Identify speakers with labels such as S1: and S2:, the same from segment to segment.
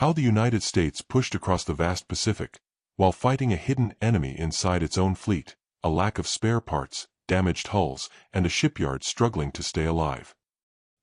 S1: How the United States pushed across the vast Pacific, while fighting a hidden enemy inside its own fleet, a lack of spare parts, damaged hulls, and a shipyard struggling to stay alive.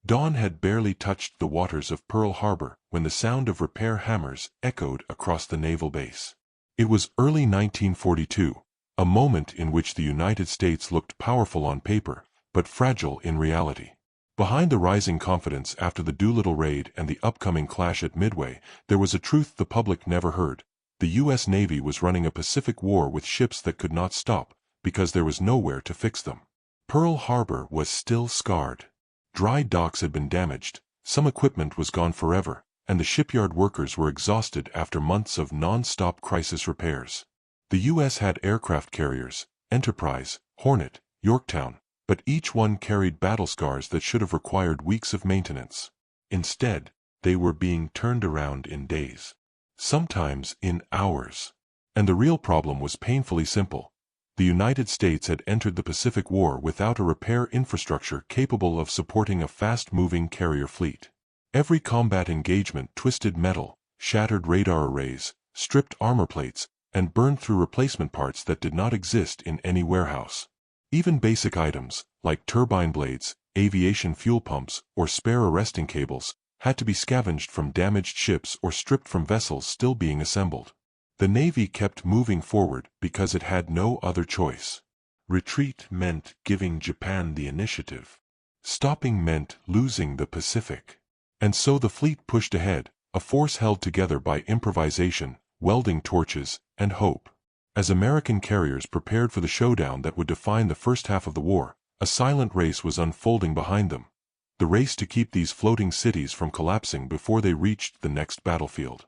S1: Dawn had barely touched the waters of Pearl Harbor when the sound of repair hammers echoed across the naval base. It was early 1942, a moment in which the United States looked powerful on paper, but fragile in reality. Behind the rising confidence after the Doolittle raid and the upcoming clash at Midway, there was a truth the public never heard. The U.S. Navy was running a Pacific war with ships that could not stop, because there was nowhere to fix them. Pearl Harbor was still scarred. Dry docks had been damaged, some equipment was gone forever, and the shipyard workers were exhausted after months of non-stop crisis repairs. The U.S. had aircraft carriers, Enterprise, Hornet, Yorktown, but each one carried battle scars that should have required weeks of maintenance. Instead, they were being turned around in days, sometimes in hours. And the real problem was painfully simple. The United States had entered the Pacific War without a repair infrastructure capable of supporting a fast-moving carrier fleet. Every combat engagement twisted metal, shattered radar arrays, stripped armor plates, and burned through replacement parts that did not exist in any warehouse. Even basic items, like turbine blades, aviation fuel pumps, or spare arresting cables, had to be scavenged from damaged ships or stripped from vessels still being assembled. The Navy kept moving forward because it had no other choice. Retreat meant giving Japan the initiative. Stopping meant losing the Pacific. And so the fleet pushed ahead, a force held together by improvisation, welding torches, and hope. As American carriers prepared for the showdown that would define the first half of the war, a silent race was unfolding behind them. The race to keep these floating cities from collapsing before they reached the next battlefield.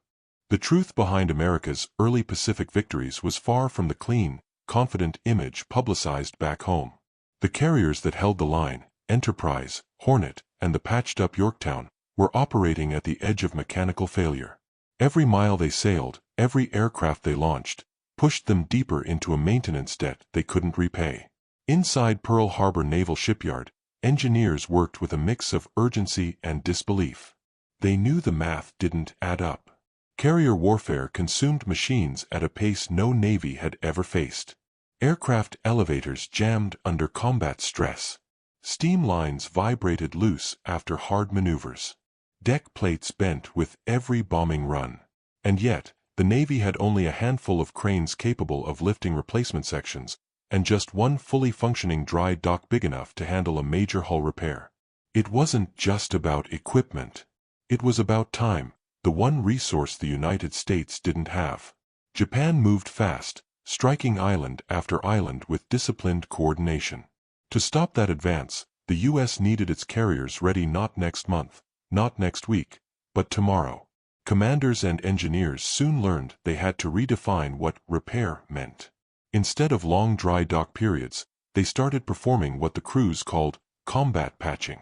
S1: The truth behind America's early Pacific victories was far from the clean, confident image publicized back home. The carriers that held the line, Enterprise, Hornet, and the patched-up Yorktown, were operating at the edge of mechanical failure. Every mile they sailed, every aircraft they launched, pushed them deeper into a maintenance debt they couldn't repay. Inside Pearl Harbor Naval Shipyard, engineers worked with a mix of urgency and disbelief. They knew the math didn't add up. Carrier warfare consumed machines at a pace no Navy had ever faced. Aircraft elevators jammed under combat stress. Steam lines vibrated loose after hard maneuvers. Deck plates bent with every bombing run. And yet, the Navy had only a handful of cranes capable of lifting replacement sections, and just one fully functioning dry dock big enough to handle a major hull repair. It wasn't just about equipment. It was about time, the one resource the United States didn't have. Japan moved fast, striking island after island with disciplined coordination. To stop that advance, the U.S. needed its carriers ready not next month, not next week, but tomorrow. Commanders and engineers soon learned they had to redefine what repair meant. Instead of long dry dock periods, they started performing what the crews called combat patching.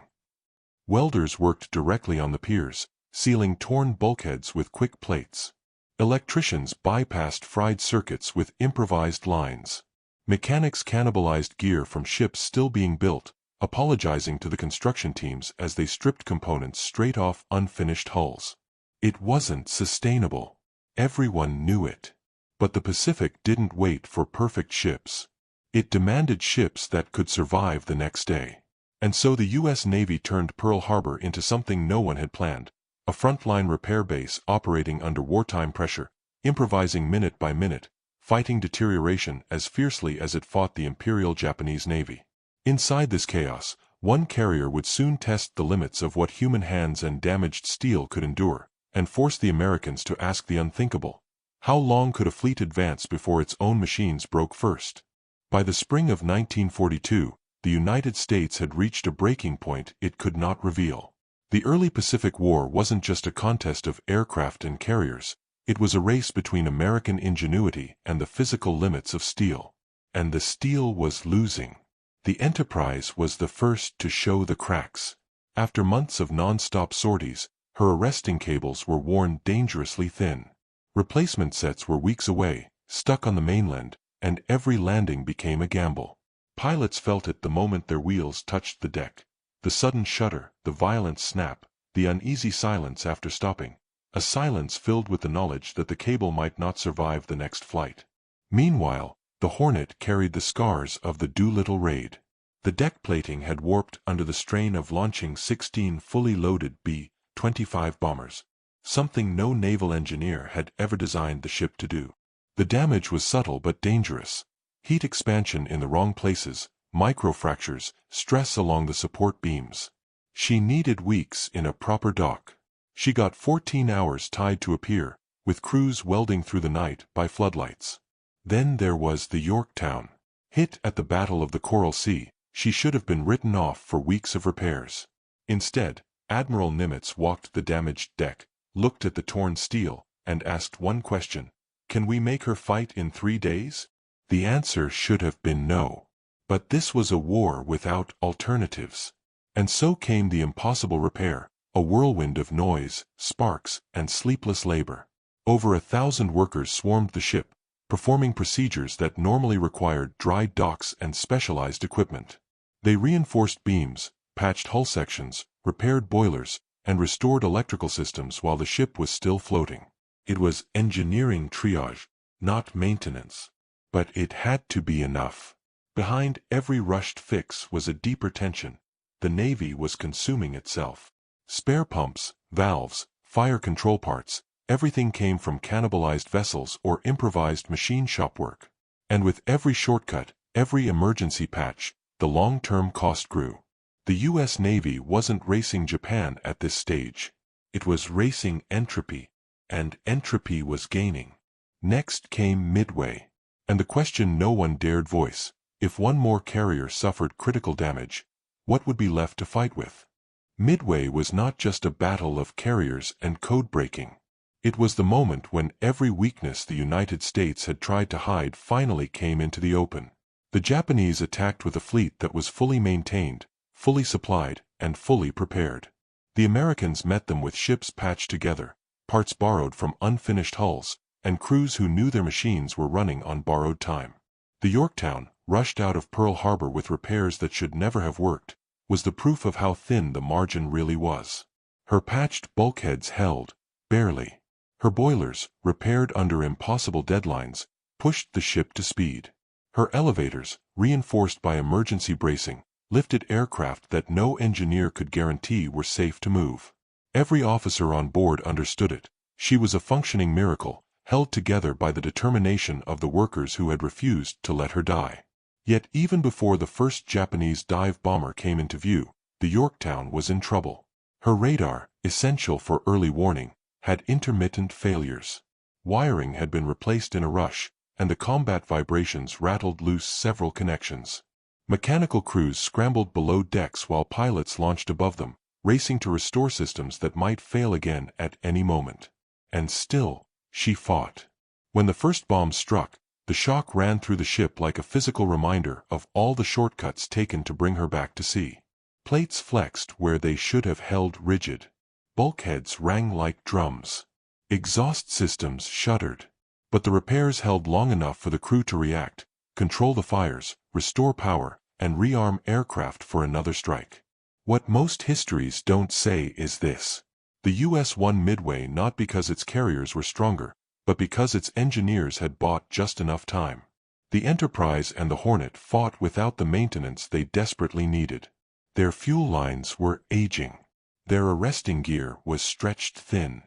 S1: Welders worked directly on the piers, sealing torn bulkheads with quick plates. Electricians bypassed fried circuits with improvised lines. Mechanics cannibalized gear from ships still being built, apologizing to the construction teams as they stripped components straight off unfinished hulls. It wasn't sustainable. Everyone knew it. But the Pacific didn't wait for perfect ships. It demanded ships that could survive the next day. And so the U.S. Navy turned Pearl Harbor into something no one had planned. A frontline repair base operating under wartime pressure, improvising minute by minute, fighting deterioration as fiercely as it fought the Imperial Japanese Navy. Inside this chaos, one carrier would soon test the limits of what human hands and damaged steel could endure, and force the Americans to ask the unthinkable. How long could a fleet advance before its own machines broke first? By the spring of 1942, the United States had reached a breaking point it could not reveal. The early Pacific War wasn't just a contest of aircraft and carriers, it was a race between American ingenuity and the physical limits of steel. And the steel was losing. The Enterprise was the first to show the cracks. After months of non-stop sorties, her arresting cables were worn dangerously thin. Replacement sets were weeks away, stuck on the mainland, and every landing became a gamble. Pilots felt it the moment their wheels touched the deck. The sudden shudder, the violent snap, the uneasy silence after stopping. a silence filled with the knowledge that the cable might not survive the next flight. Meanwhile, the Hornet carried the scars of the Doolittle raid. The deck plating had warped under the strain of launching 16 fully loaded B-25 bombers, something no naval engineer had ever designed the ship to do. The damage was subtle but dangerous. Heat expansion in the wrong places, microfractures, stress along the support beams. She needed weeks in a proper dock. She got 14 hours tied to a pier, with crews welding through the night by floodlights. Then there was the Yorktown. Hit at the Battle of the Coral Sea, she should have been written off for weeks of repairs. Instead, Admiral Nimitz walked the damaged deck, looked at the torn steel, and asked one question: "Can we make her fight in 3 days?" The answer should have been no. But this was a war without alternatives. And so came the impossible repair, a whirlwind of noise, sparks, and sleepless labor. Over 1,000 workers swarmed the ship, performing procedures that normally required dry docks and specialized equipment. They reinforced beams, patched hull sections, repaired boilers, and restored electrical systems while the ship was still floating. It was engineering triage, not maintenance. But it had to be enough. Behind every rushed fix was a deeper tension. The Navy was consuming itself. Spare pumps, valves, fire control parts, everything came from cannibalized vessels or improvised machine shop work. And with every shortcut, every emergency patch, the long-term cost grew. The U.S. Navy wasn't racing Japan at this stage. It was racing entropy, and entropy was gaining. Next came Midway. And the question no one dared voice: if one more carrier suffered critical damage, what would be left to fight with? Midway was not just a battle of carriers and code-breaking. It was the moment when every weakness the United States had tried to hide finally came into the open. The Japanese attacked with a fleet that was fully maintained, fully supplied, and fully prepared. The Americans met them with ships patched together, parts borrowed from unfinished hulls, and crews who knew their machines were running on borrowed time. The Yorktown, rushed out of Pearl Harbor with repairs that should never have worked, was the proof of how thin the margin really was. Her patched bulkheads held, barely. Her boilers, repaired under impossible deadlines, pushed the ship to speed. Her elevators, reinforced by emergency bracing, lifted aircraft that no engineer could guarantee were safe to move. Every officer on board understood it. She was a functioning miracle, held together by the determination of the workers who had refused to let her die. Yet even before the first Japanese dive bomber came into view, the Yorktown was in trouble. Her radar, essential for early warning, had intermittent failures. Wiring had been replaced in a rush, and the combat vibrations rattled loose several connections. Mechanical crews scrambled below decks while pilots launched above them, racing to restore systems that might fail again at any moment. And still, she fought. When the first bomb struck, the shock ran through the ship like a physical reminder of all the shortcuts taken to bring her back to sea. Plates flexed where they should have held rigid. Bulkheads rang like drums. Exhaust systems shuddered. But the repairs held long enough for the crew to react, control the fires, restore power, and rearm aircraft for another strike. What most histories don't say is this: the U.S. won Midway not because its carriers were stronger, but because its engineers had bought just enough time. The Enterprise and the Hornet fought without the maintenance they desperately needed. Their fuel lines were aging. Their arresting gear was stretched thin.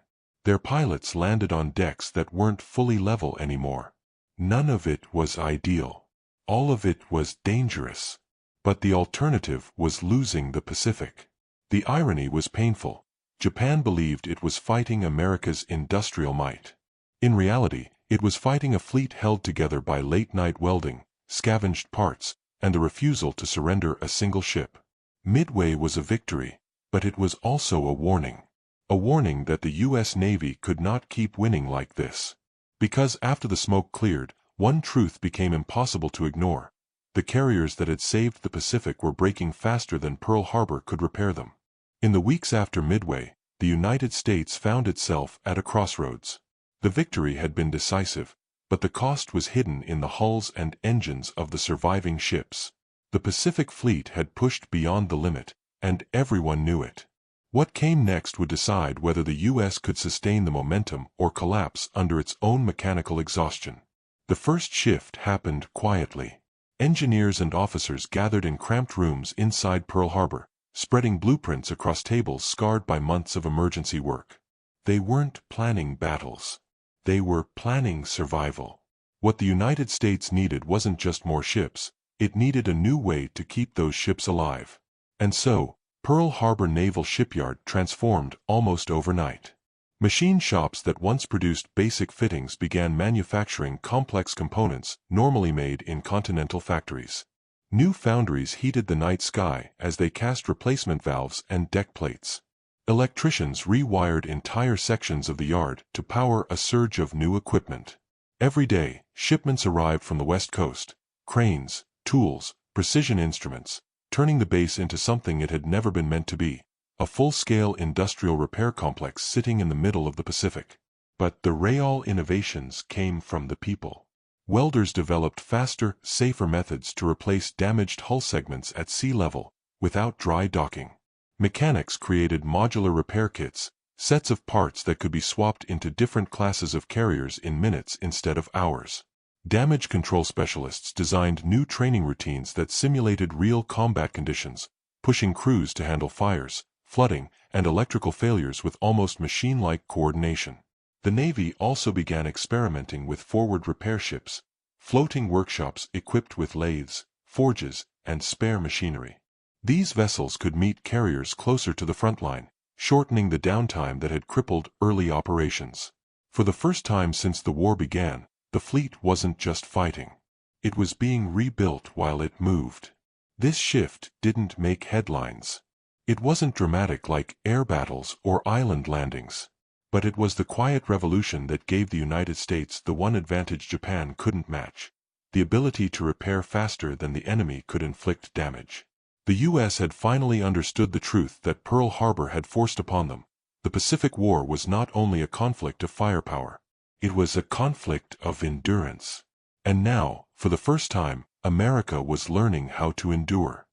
S1: Their pilots landed on decks that weren't fully level anymore. None of it was ideal. All of it was dangerous. But the alternative was losing the Pacific. The irony was painful. Japan believed it was fighting America's industrial might. In reality, it was fighting a fleet held together by late-night welding, scavenged parts, and the refusal to surrender a single ship. Midway was a victory, but it was also a warning. A warning that the U.S. Navy could not keep winning like this. Because after the smoke cleared, one truth became impossible to ignore. The carriers that had saved the Pacific were breaking faster than Pearl Harbor could repair them. In the weeks after Midway, the United States found itself at a crossroads. The victory had been decisive, but the cost was hidden in the hulls and engines of the surviving ships. The Pacific Fleet had pushed beyond the limit, and everyone knew it. What came next would decide whether the U.S. could sustain the momentum or collapse under its own mechanical exhaustion. The first shift happened quietly. Engineers and officers gathered in cramped rooms inside Pearl Harbor, spreading blueprints across tables scarred by months of emergency work. They weren't planning battles. They were planning survival. What the United States needed wasn't just more ships, it needed a new way to keep those ships alive. And so, Pearl Harbor Naval Shipyard transformed almost overnight. Machine shops that once produced basic fittings began manufacturing complex components normally made in continental factories. New foundries heated the night sky as they cast replacement valves and deck plates. Electricians rewired entire sections of the yard to power a surge of new equipment. Every day, shipments arrived from the West Coast: cranes, tools, precision instruments, turning the base into something it had never been meant to be, a full-scale industrial repair complex sitting in the middle of the Pacific. But the real innovations came from the people. Welders developed faster, safer methods to replace damaged hull segments at sea level, without dry docking. Mechanics created modular repair kits, sets of parts that could be swapped into different classes of carriers in minutes instead of hours. Damage control specialists designed new training routines that simulated real combat conditions, pushing crews to handle fires, flooding, and electrical failures with almost machine-like coordination. The Navy also began experimenting with forward repair ships, floating workshops equipped with lathes, forges, and spare machinery. These vessels could meet carriers closer to the front line, shortening the downtime that had crippled early operations. For the first time since the war began, the fleet wasn't just fighting. It was being rebuilt while it moved. This shift didn't make headlines. It wasn't dramatic like air battles or island landings. But it was the quiet revolution that gave the United States the one advantage Japan couldn't match: the ability to repair faster than the enemy could inflict damage. The U.S. had finally understood the truth that Pearl Harbor had forced upon them. The Pacific War was not only a conflict of firepower. It was a conflict of endurance. And now, for the first time, America was learning how to endure.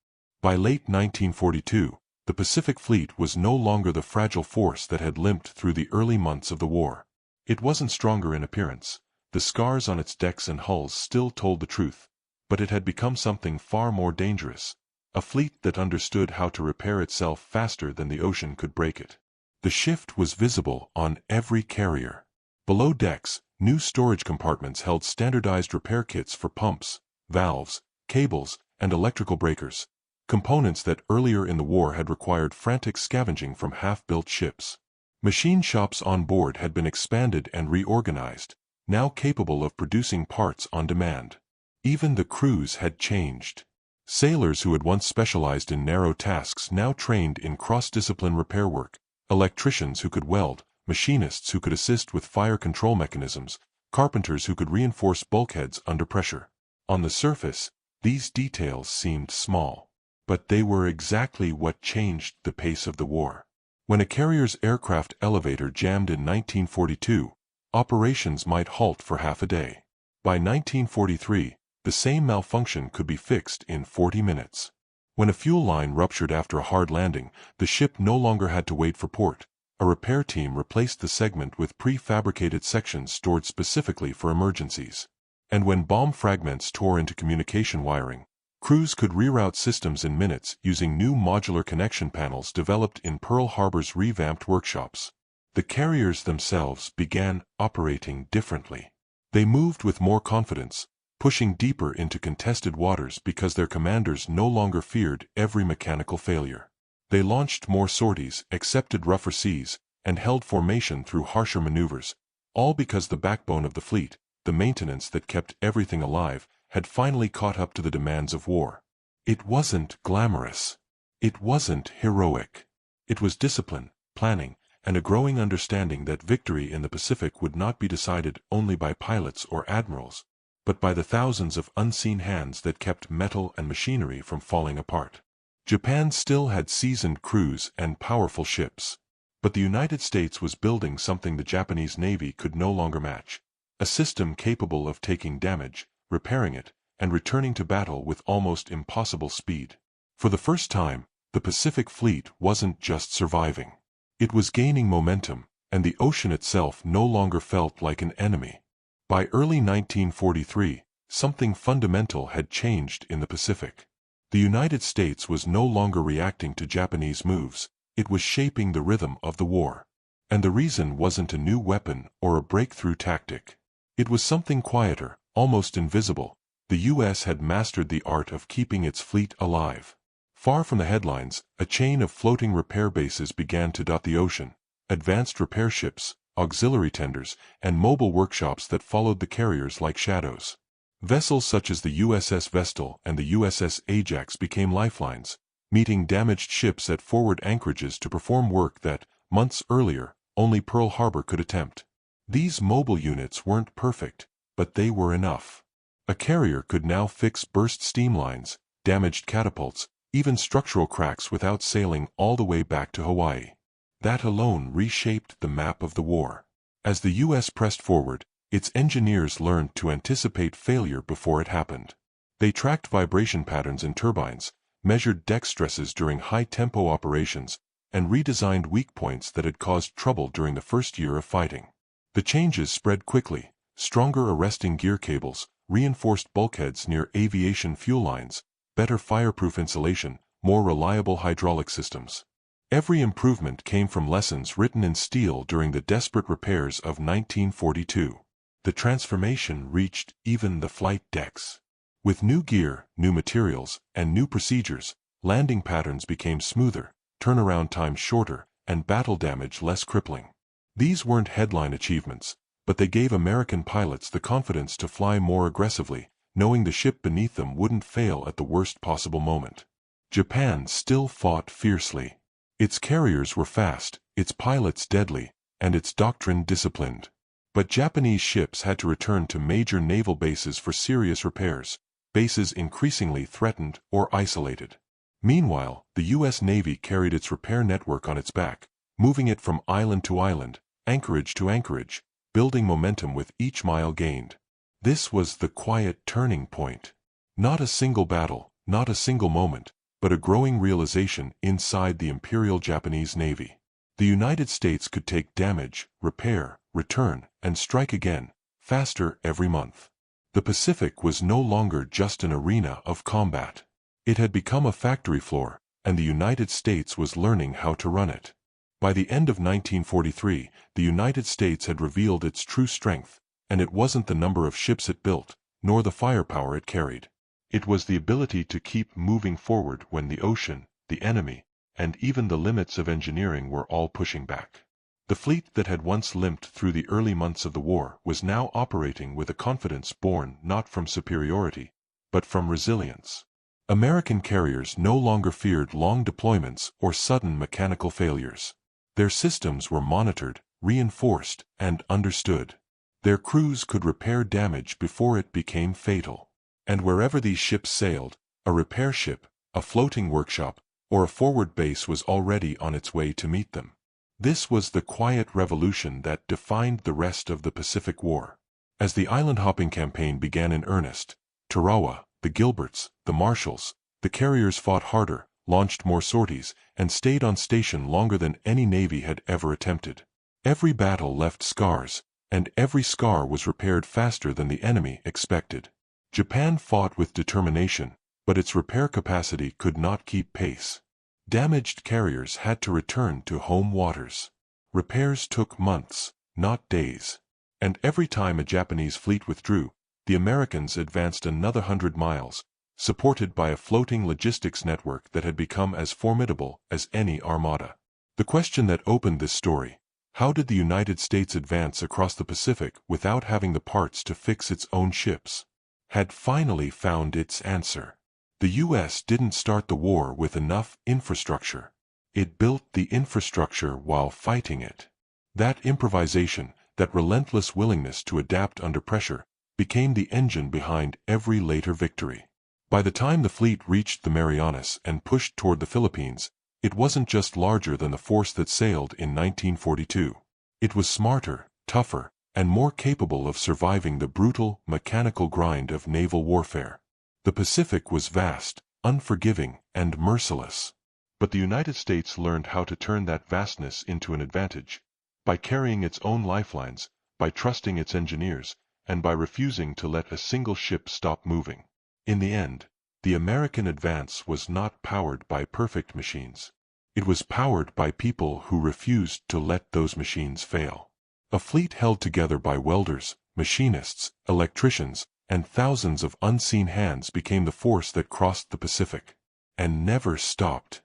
S1: By late 1942, the Pacific Fleet was no longer the fragile force that had limped through the early months of the war. It wasn't stronger in appearance. The scars on its decks and hulls still told the truth. But it had become something far more dangerous. A fleet that understood how to repair itself faster than the ocean could break it. The shift was visible on every carrier. Below decks, new storage compartments held standardized repair kits for pumps, valves, cables, and electrical breakers, components that earlier in the war had required frantic scavenging from half-built ships. Machine shops on board had been expanded and reorganized, now capable of producing parts on demand. Even the crews had changed. Sailors who had once specialized in narrow tasks now trained in cross-discipline repair work, electricians who could weld, machinists who could assist with fire control mechanisms, carpenters who could reinforce bulkheads under pressure. On the surface, these details seemed small. But they were exactly what changed the pace of the war. When a carrier's aircraft elevator jammed in 1942, operations might halt for half a day. By 1943, the same malfunction could be fixed in 40 minutes. When a fuel line ruptured after a hard landing, the ship no longer had to wait for port. A repair team replaced the segment with prefabricated sections stored specifically for emergencies. And when bomb fragments tore into communication wiring, crews could reroute systems in minutes using new modular connection panels developed in Pearl Harbor's revamped workshops. The carriers themselves began operating differently. They moved with more confidence, pushing deeper into contested waters because their commanders no longer feared every mechanical failure. They launched more sorties, accepted rougher seas, and held formation through harsher maneuvers, all because the backbone of the fleet, the maintenance that kept everything alive, had finally caught up to the demands of war. It wasn't glamorous. It wasn't heroic. It was discipline, planning, and a growing understanding that victory in the Pacific would not be decided only by pilots or admirals, but by the thousands of unseen hands that kept metal and machinery from falling apart. Japan still had seasoned crews and powerful ships. But the United States was building something the Japanese Navy could no longer match: a system capable of taking damage, repairing it, and returning to battle with almost impossible speed. For the first time, the Pacific Fleet wasn't just surviving. It was gaining momentum, and the ocean itself no longer felt like an enemy. By early 1943, something fundamental had changed in the Pacific. The United States was no longer reacting to Japanese moves, it was shaping the rhythm of the war. And the reason wasn't a new weapon or a breakthrough tactic. It was something quieter, almost invisible. The U.S. had mastered the art of keeping its fleet alive. Far from the headlines, a chain of floating repair bases began to dot the ocean, advanced repair ships, auxiliary tenders, and mobile workshops that followed the carriers like shadows. Vessels such as the USS Vestal and the USS Ajax became lifelines, meeting damaged ships at forward anchorages to perform work that, months earlier, only Pearl Harbor could attempt. These mobile units weren't perfect, but they were enough. A carrier could now fix burst steam lines, damaged catapults, even structural cracks without sailing all the way back to Hawaii. That alone reshaped the map of the war. As the U.S. pressed forward, its engineers learned to anticipate failure before it happened. They tracked vibration patterns in turbines, measured deck stresses during high-tempo operations, and redesigned weak points that had caused trouble during the first year of fighting. The changes spread quickly: stronger arresting gear cables, reinforced bulkheads near aviation fuel lines, better fireproof insulation, more reliable hydraulic systems. Every improvement came from lessons written in steel during the desperate repairs of 1942. The transformation reached even the flight decks. With new gear, new materials, and new procedures, landing patterns became smoother, turnaround time shorter, and battle damage less crippling. These weren't headline achievements, but they gave American pilots the confidence to fly more aggressively, knowing the ship beneath them wouldn't fail at the worst possible moment. Japan still fought fiercely. Its carriers were fast, its pilots deadly, and its doctrine disciplined. But Japanese ships had to return to major naval bases for serious repairs, bases increasingly threatened or isolated. Meanwhile, the U.S. Navy carried its repair network on its back, moving it from island to island, anchorage to anchorage, building momentum with each mile gained. This was the quiet turning point. Not a single battle, not a single moment, but a growing realization inside the Imperial Japanese Navy. The United States could take damage, repair, return, and strike again, faster every month. The Pacific was no longer just an arena of combat. It had become a factory floor, and the United States was learning how to run it. By the end of 1943, the United States had revealed its true strength, and it wasn't the number of ships it built, nor the firepower it carried. It was the ability to keep moving forward when the ocean, the enemy, and even the limits of engineering were all pushing back. The fleet that had once limped through the early months of the war was now operating with a confidence born not from superiority, but from resilience. American carriers no longer feared long deployments or sudden mechanical failures. Their systems were monitored, reinforced, and understood. Their crews could repair damage before it became fatal. And wherever these ships sailed, a repair ship, a floating workshop, or a forward base was already on its way to meet them. This was the quiet revolution that defined the rest of the Pacific War. As the island-hopping campaign began in earnest, Tarawa, the Gilberts, the Marshalls, the carriers fought harder, launched more sorties, and stayed on station longer than any navy had ever attempted. Every battle left scars, and every scar was repaired faster than the enemy expected. Japan fought with determination, but its repair capacity could not keep pace. Damaged carriers had to return to home waters. Repairs took months, not days. And every time a Japanese fleet withdrew, the Americans advanced another 100 miles, supported by a floating logistics network that had become as formidable as any armada. The question that opened this story: how did the United States advance across the Pacific without having the parts to fix its own ships? Had finally found its answer. The U.S. didn't start the war with enough infrastructure. It built the infrastructure while fighting it. That improvisation, that relentless willingness to adapt under pressure, became the engine behind every later victory. By the time the fleet reached the Marianas and pushed toward the Philippines, it wasn't just larger than the force that sailed in 1942. It was smarter, tougher, and more capable of surviving the brutal, mechanical grind of naval warfare. The Pacific was vast, unforgiving, and merciless. But the United States learned how to turn that vastness into an advantage, by carrying its own lifelines, by trusting its engineers, and by refusing to let a single ship stop moving. In the end, the American advance was not powered by perfect machines. It was powered by people who refused to let those machines fail. A fleet held together by welders, machinists, electricians, and thousands of unseen hands became the force that crossed the Pacific, and never stopped.